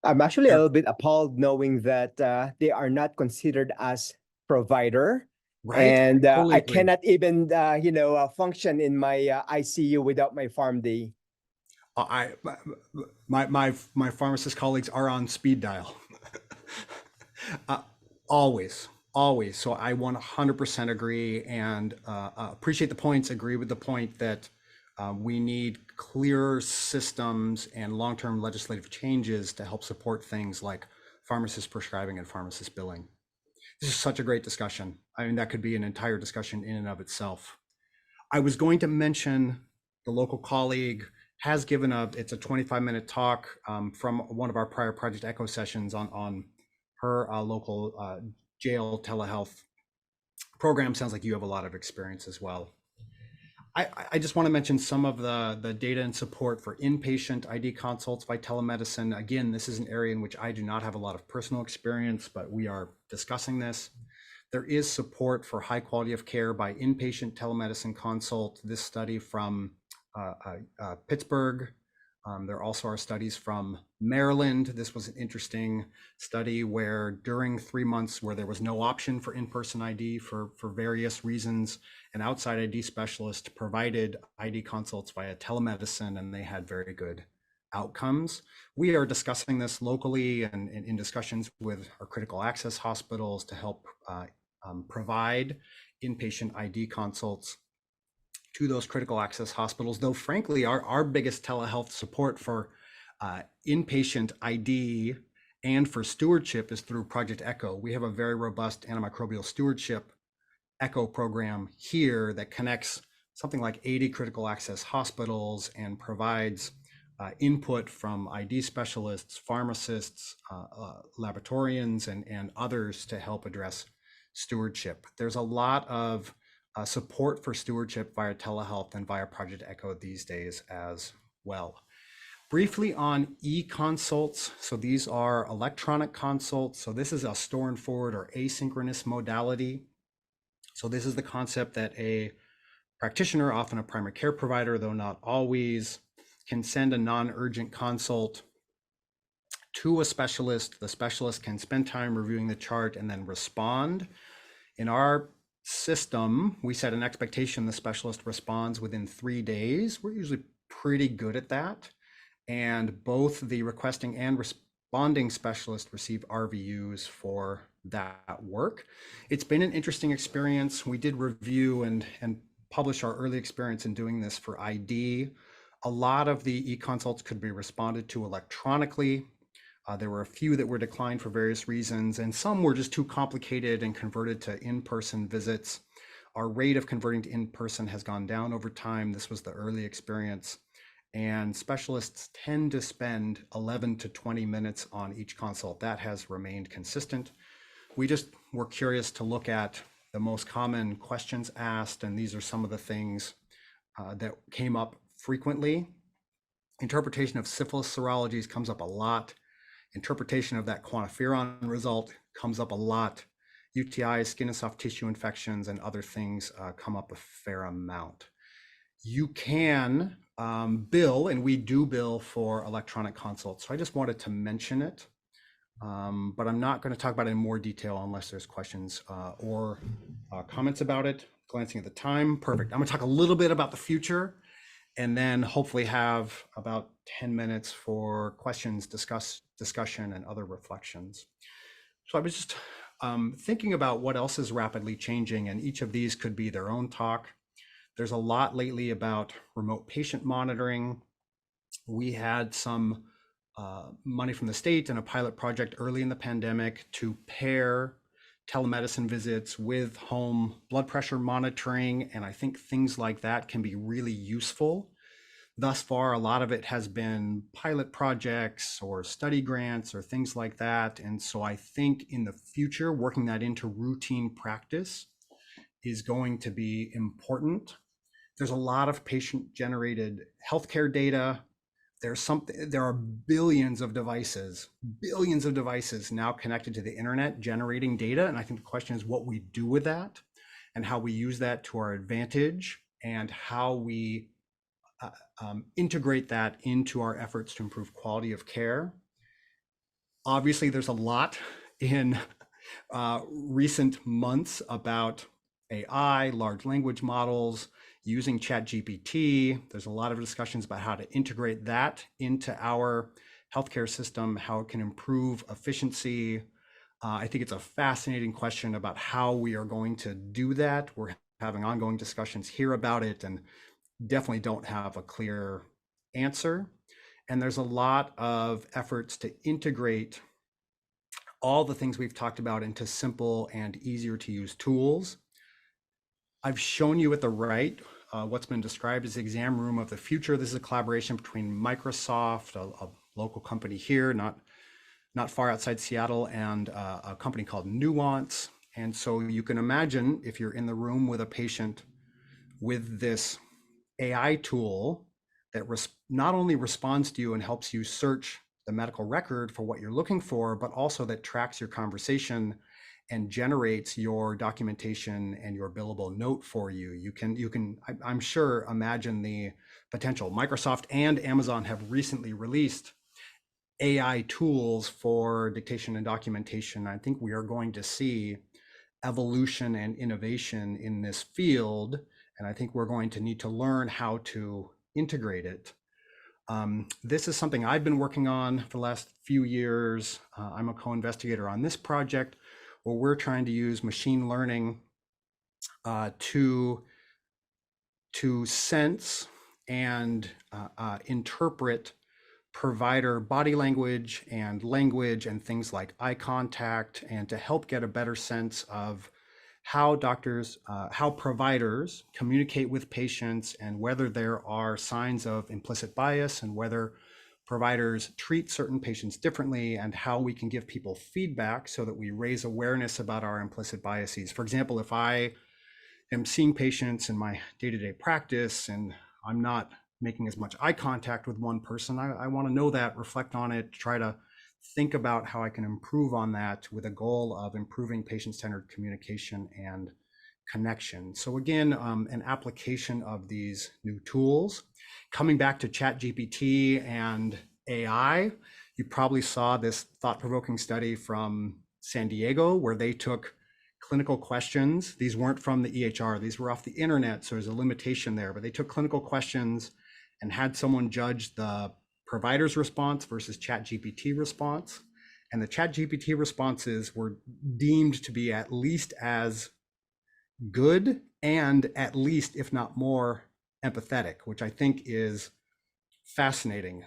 I'm actually a little bit appalled knowing that they are not considered as provider, Right. and Totally I agree. cannot even function in my ICU without my PharmD. My pharmacist colleagues are on speed dial. Always. So I 100% agree and appreciate the points. Agree with the point that we need clear systems and long-term legislative changes to help support things like pharmacist prescribing and pharmacist billing. This is such a great discussion. I mean, that could be an entire discussion in and of itself. I was going to mention the local colleague has given it's a 25-minute talk from one of our prior Project Echo sessions on her local jail telehealth program. Sounds like you have a lot of experience as well. I just want to mention some of the data and support for inpatient ID consults by telemedicine. Again, this is an area in which I do not have a lot of personal experience, but we are discussing this. There is support for high quality of care by inpatient telemedicine consult. This study from Pittsburgh. There also are studies from Maryland. This was an interesting study where during 3 months where there was no option for in-person ID for various reasons, an outside ID specialist provided ID consults via telemedicine, and they had very good outcomes. We are discussing this locally and in discussions with our critical access hospitals to help provide inpatient ID consults to those critical access hospitals, though frankly, our biggest telehealth support for inpatient ID and for stewardship is through Project Echo. We have a very robust antimicrobial stewardship Echo program here that connects something like 80 critical access hospitals and provides input from ID specialists, pharmacists, laboratorians, and others to help address stewardship. There's a lot of support for stewardship via telehealth and via Project Echo these days as well. Briefly on e-consults. So these are electronic consults. So this is a store and forward or asynchronous modality. So this is the concept that a practitioner, often a primary care provider, though not always, can send a non-urgent consult to a specialist. The specialist can spend time reviewing the chart and then respond. In our system, we set an expectation the specialist responds within 3 days. We're usually pretty good at that. And both the requesting and responding specialist receive RVUs for that work. It's been an interesting experience. We did review and publish our early experience in doing this for ID. A lot of the e-consults could be responded to electronically. There were a few that were declined for various reasons, and some were just too complicated and converted to in-person visits. Our rate of converting to in-person has gone down over time. This was the early experience. And specialists tend to spend 11 to 20 minutes on each consult. That has remained consistent. We just were curious to look at the most common questions asked, and these are some of the things that came up frequently. Interpretation of syphilis serologies comes up a lot. Interpretation of that quantiferon result comes up a lot. UTIs, skin and soft tissue infections, and other things come up a fair amount. You can bill, and we do bill for electronic consults. So I just wanted to mention it, but I'm not going to talk about it in more detail unless there's questions or comments about it. Glancing at the time, perfect. I'm going to talk a little bit about the future and then hopefully have about 10 minutes for questions, discussion, and other reflections. So I was just thinking about what else is rapidly changing, and each of these could be their own talk. There's a lot lately about remote patient monitoring. We had some money from the state and a pilot project early in the pandemic to pair telemedicine visits with home blood pressure monitoring, and I think things like that can be really useful. Thus far, a lot of it has been pilot projects or study grants or things like that, and so I think in the future, working that into routine practice is going to be important. There's a lot of patient-generated healthcare data. There are billions of devices now connected to the internet generating data. And I think the question is what we do with that and how we use that to our advantage and how we integrate that into our efforts to improve quality of care. Obviously, there's a lot in recent months about AI, large language models, using ChatGPT. There's a lot of discussions about how to integrate that into our healthcare system, how it can improve efficiency. I think it's a fascinating question about how we are going to do that. We're having ongoing discussions here about it and definitely don't have a clear answer. And there's a lot of efforts to integrate all the things we've talked about into simple and easier to use tools. I've shown you at the right what's been described as the exam room of the future. This is a collaboration between Microsoft, a local company here, not far outside Seattle, and a company called Nuance. And so you can imagine if you're in the room with a patient with this AI tool that not only responds to you and helps you search the medical record for what you're looking for, but also that tracks your conversation and generates your documentation and your billable note for you. You can, I'm sure, imagine the potential. Microsoft and Amazon have recently released AI tools for dictation and documentation. I think we are going to see evolution and innovation in this field, and I think we're going to need to learn how to integrate it. This is something I've been working on for the last few years. I'm a co-investigator on this project where we're trying to use machine learning to sense and interpret provider body language and things like eye contact, and to help get a better sense of how providers communicate with patients, and whether there are signs of implicit bias, and whether providers treat certain patients differently, and how we can give people feedback so that we raise awareness about our implicit biases. For example, if I am seeing patients in my day-to-day practice and I'm not making as much eye contact with one person, I want to know that, reflect on it, try to think about how I can improve on that with a goal of improving patient-centered communication and connection. So again, an application of these new tools. Coming back to ChatGPT and AI, you probably saw this thought-provoking study from San Diego where they took clinical questions. These weren't from the EHR, these were off the internet, so there's a limitation there, but they took clinical questions and had someone judge the provider's response versus ChatGPT response. And the ChatGPT responses were deemed to be at least as good and at least, if not more, empathetic, which I think is fascinating.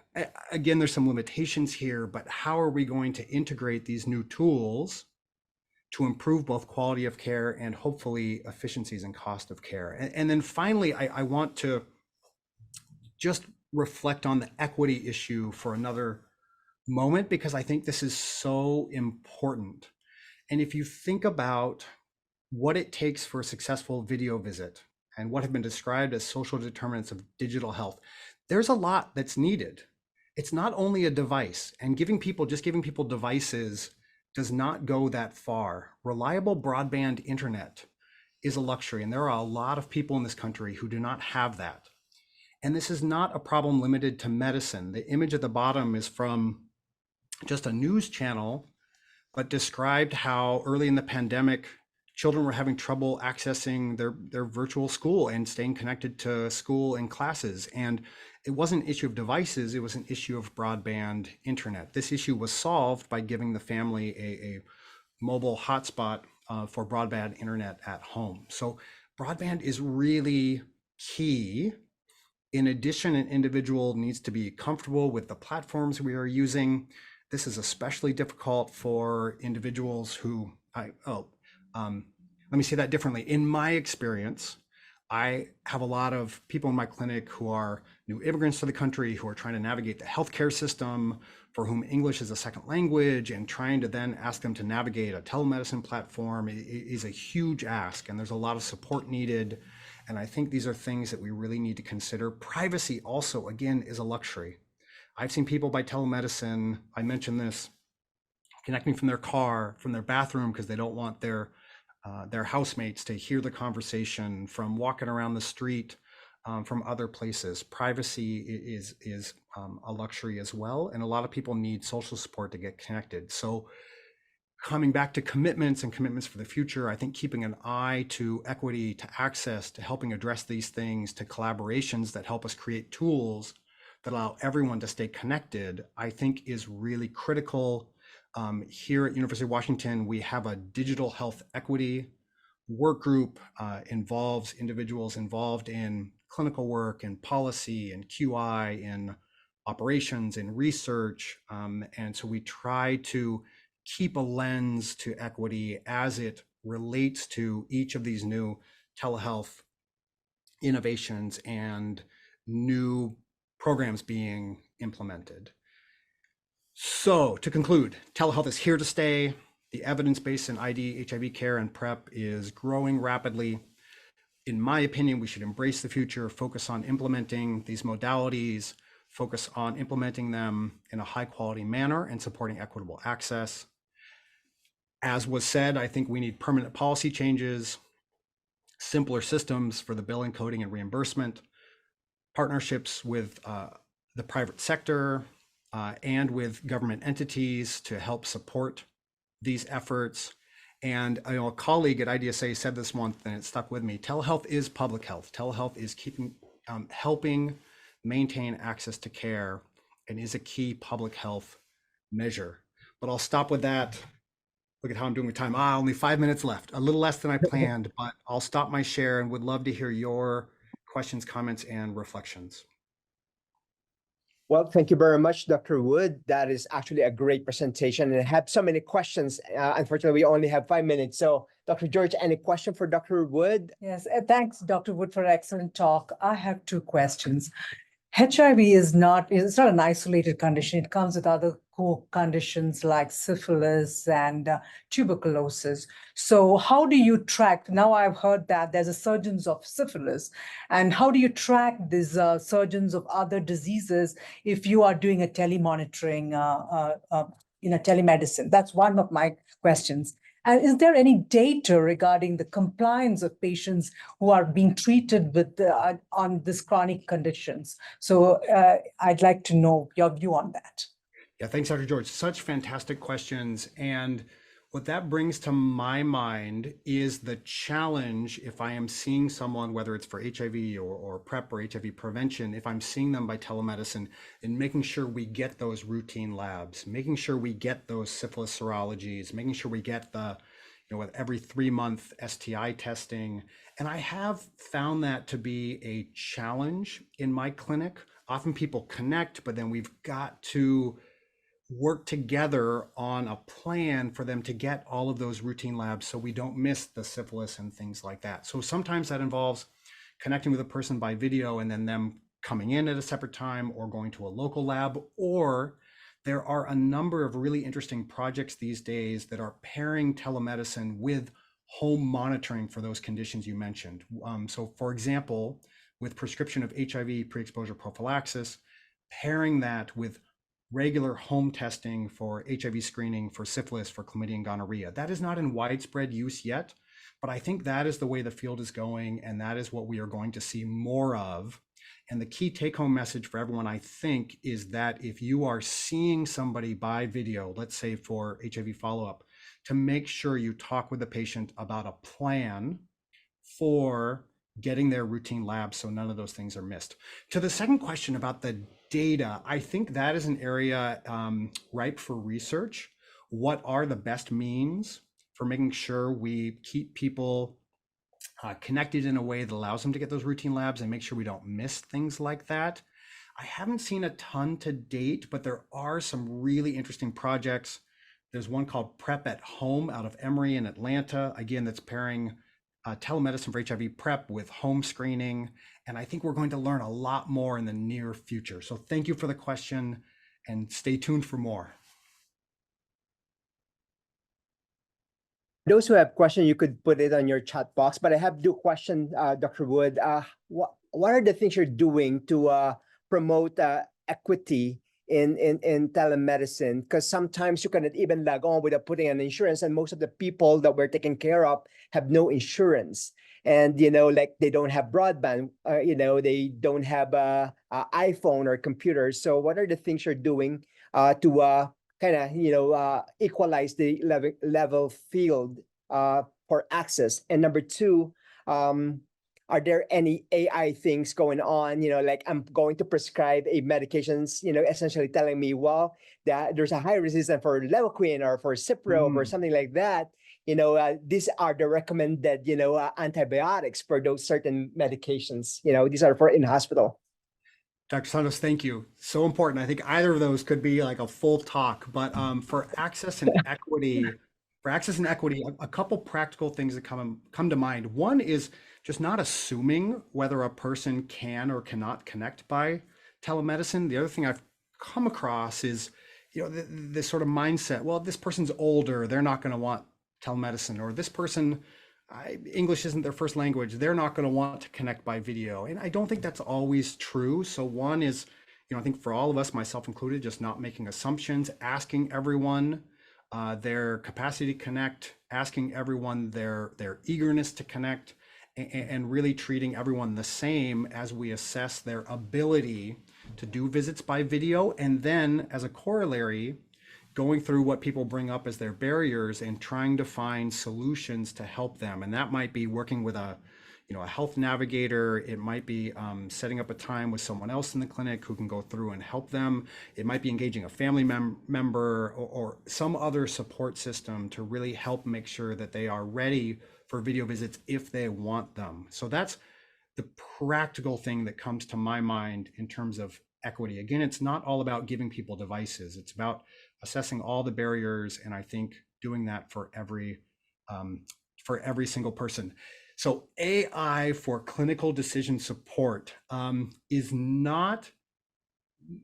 Again, there's some limitations here, but how are we going to integrate these new tools to improve both quality of care and hopefully efficiencies and cost of care? And then finally, I want to just reflect on the equity issue for another moment, because I think this is so important. And if you think about what it takes for a successful video visit and what have been described as social determinants of digital health, there's a lot that's needed. It's not only a device, and giving people devices does not go that far. Reliable broadband internet is a luxury, and there are a lot of people in this country who do not have that. And this is not a problem limited to medicine. The image at the bottom is from just a news channel, but described how early in the pandemic, children were having trouble accessing their virtual school and staying connected to school and classes. And it wasn't an issue of devices, it was an issue of broadband internet. This issue was solved by giving the family a mobile hotspot for broadband internet at home. So broadband is really key. In addition, an individual needs to be comfortable with the platforms we are using. This is especially difficult for individuals who, let me say that differently. In my experience, I have a lot of people in my clinic who are new immigrants to the country, who are trying to navigate the healthcare system, for whom English is a second language, and trying to then ask them to navigate a telemedicine platform is a huge ask, and there's a lot of support needed. And I think these are things that we really need to consider. Privacy also, again, is a luxury. I've seen people by telemedicine, I mentioned this, connecting from their car, from their bathroom, because they don't want their housemates to hear the conversation, from walking around the street, from other places. Privacy is a luxury as well. And a lot of people need social support to get connected. So coming back to commitments for the future, I think keeping an eye to equity, to access, to helping address these things, to collaborations that help us create tools that allow everyone to stay connected, I think is really critical. Here at University of Washington, we have a digital health equity work group, involves individuals involved in clinical work and policy and QI, in operations and research. And so we try to keep a lens to equity as it relates to each of these new telehealth innovations and new programs being implemented. So to conclude, telehealth is here to stay. The evidence base in ID, HIV care, and PrEP is growing rapidly. In my opinion, we should embrace the future, focus on implementing these modalities, focus on implementing them in a high quality manner and supporting equitable access. As was said, I think we need permanent policy changes, simpler systems for the billing, coding, and reimbursement, partnerships with the private sector and with government entities to help support these efforts. And a colleague at IDSA said this month, and it stuck with me: telehealth is public health. Telehealth is helping maintain access to care, and is a key public health measure. But I'll stop with that. Look at how I'm doing with time. Only 5 minutes left, a little less than I planned, but I'll stop my share and would love to hear your questions, comments, and reflections. Well, thank you very much, Dr. Wood. That is actually a great presentation, and I have so many questions. Unfortunately, we only have 5 minutes. So, Dr. George, any question for Dr. Wood? Yes, thanks, Dr. Wood, for excellent talk. I have two questions. HIV is not an isolated condition. It comes with other co-conditions like syphilis and tuberculosis. So how do you track? Now I've heard that there's a surgeons of syphilis. And how do you track these surgeons of other diseases if you are doing a telemonitoring, telemedicine? That's one of my questions. And is there any data regarding the compliance of patients who are being treated with on these chronic conditions? So I'd like to know your view on that. Yeah, thanks, Dr. George. Such fantastic questions. And what that brings to my mind is the challenge if I am seeing someone, whether it's for HIV or PrEP or HIV prevention, if I'm seeing them by telemedicine, and making sure we get those routine labs, making sure we get those syphilis serologies, making sure we get the, with every 3-month STI testing. And I have found that to be a challenge in my clinic. Often people connect, but then we've got to work together on a plan for them to get all of those routine labs so we don't miss the syphilis and things like that. So sometimes that involves connecting with a person by video and then them coming in at a separate time or going to a local lab, or there are a number of really interesting projects these days that are pairing telemedicine with home monitoring for those conditions you mentioned. So for example, with prescription of HIV pre-exposure prophylaxis, pairing that with regular home testing for HIV screening, for syphilis, for chlamydia and gonorrhea. That is not in widespread use yet, but I think that is the way the field is going, and that is what we are going to see more of. And the key take-home message for everyone, I think, is that if you are seeing somebody by video, let's say for HIV follow-up, to make sure you talk with the patient about a plan for getting their routine labs so none of those things are missed. To the second question about the data, I think that is an area ripe for research. What are the best means for making sure we keep people connected in a way that allows them to get those routine labs and make sure we don't miss things like that? I haven't seen a ton to date, but there are some really interesting projects. There's one called PrEP at Home out of Emory in Atlanta, again, that's pairing telemedicine for HIV PrEP with home screening. And I think we're going to learn a lot more in the near future. So thank you for the question and stay tuned for more. Those who have questions, you could put it on your chat box, but I have two questions, Dr. Wood. What are the things you're doing to promote equity in telemedicine? Because sometimes you cannot even log on without putting an insurance, and most of the people that we're taking care of have no insurance. And, like they don't have broadband, they don't have a iPhone or computer. So what are the things you're doing to kind of, equalize the level field for access? And number two, are there any AI things going on? Like I'm going to prescribe a medications, essentially telling me, well, that there's a high resistance for Levaquin or for Cipro or something like that. These are the recommended, antibiotics for those certain medications. These are for in hospital. Dr. Santos, thank you. So important. I think either of those could be like a full talk, but for access and equity, a couple practical things that come to mind. One is just not assuming whether a person can or cannot connect by telemedicine. The other thing I've come across is, this sort of mindset, well, this person's older, they're not going to want telemedicine, or this person, English isn't their first language, they're not going to want to connect by video. And I don't think that's always true. So one is, I think for all of us, myself included, just not making assumptions, asking everyone their capacity to connect, asking everyone their eagerness to connect, and really treating everyone the same as we assess their ability to do visits by video. And then as a corollary, going through what people bring up as their barriers and trying to find solutions to help them. And that might be working with a a health navigator. It might be setting up a time with someone else in the clinic who can go through and help them. It might be engaging a family member or some other support system to really help make sure that they are ready for video visits if they want them. So that's the practical thing that comes to my mind in terms of equity. Again, it's not all about giving people devices. It's about assessing all the barriers, and I think doing that for every single person. So AI for clinical decision support is not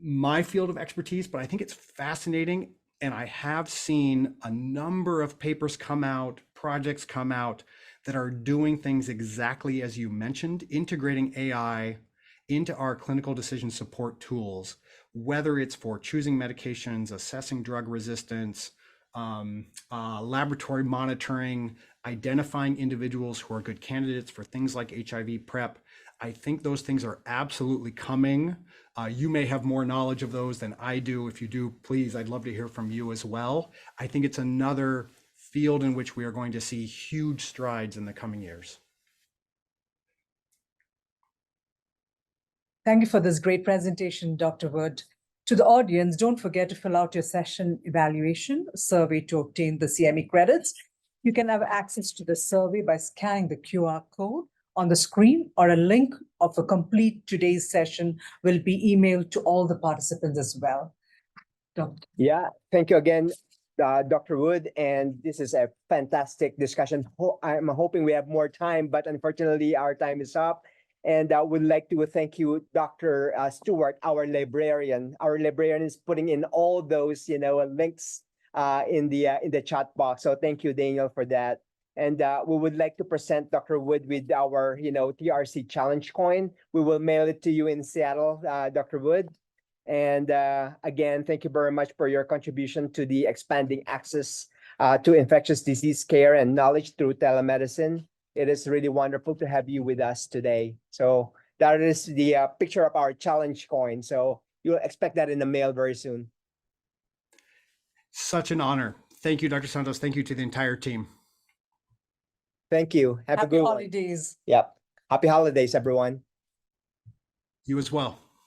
my field of expertise, but I think it's fascinating. And I have seen a number of papers come out, projects come out that are doing things exactly as you mentioned, integrating AI into our clinical decision support tools, whether it's for choosing medications, assessing drug resistance, laboratory monitoring, identifying individuals who are good candidates for things like HIV PrEP. I think those things are absolutely coming. You may have more knowledge of those than I do. If you do, please, I'd love to hear from you as well. I think it's another field in which we are going to see huge strides in the coming years. Thank you for this great presentation, Dr. Wood. To the audience, don't forget to fill out your session evaluation survey to obtain the CME credits. You can have access to the survey by scanning the QR code on the screen, or a link of a complete today's session will be emailed to all the participants as well. Doctor. Yeah, thank you again, Dr. Wood. And this is a fantastic discussion. I'm hoping we have more time, but unfortunately our time is up. And I would like to thank you, Dr. Stewart, our librarian. Our librarian is putting in all those, links in the chat box. So thank you, Daniel, for that. And we would like to present Dr. Wood with our, TRC challenge coin. We will mail it to you in Seattle, Dr. Wood. And again, thank you very much for your contribution to the expanding access to infectious disease care and knowledge through telemedicine. It is really wonderful to have you with us today. So that is the picture of our challenge coin. So you'll expect that in the mail very soon. Such an honor. Thank you, Dr. Santos. Thank you to the entire team. Thank you. Have a Happy good one. holidays. Yep. Happy holidays, everyone. You as well.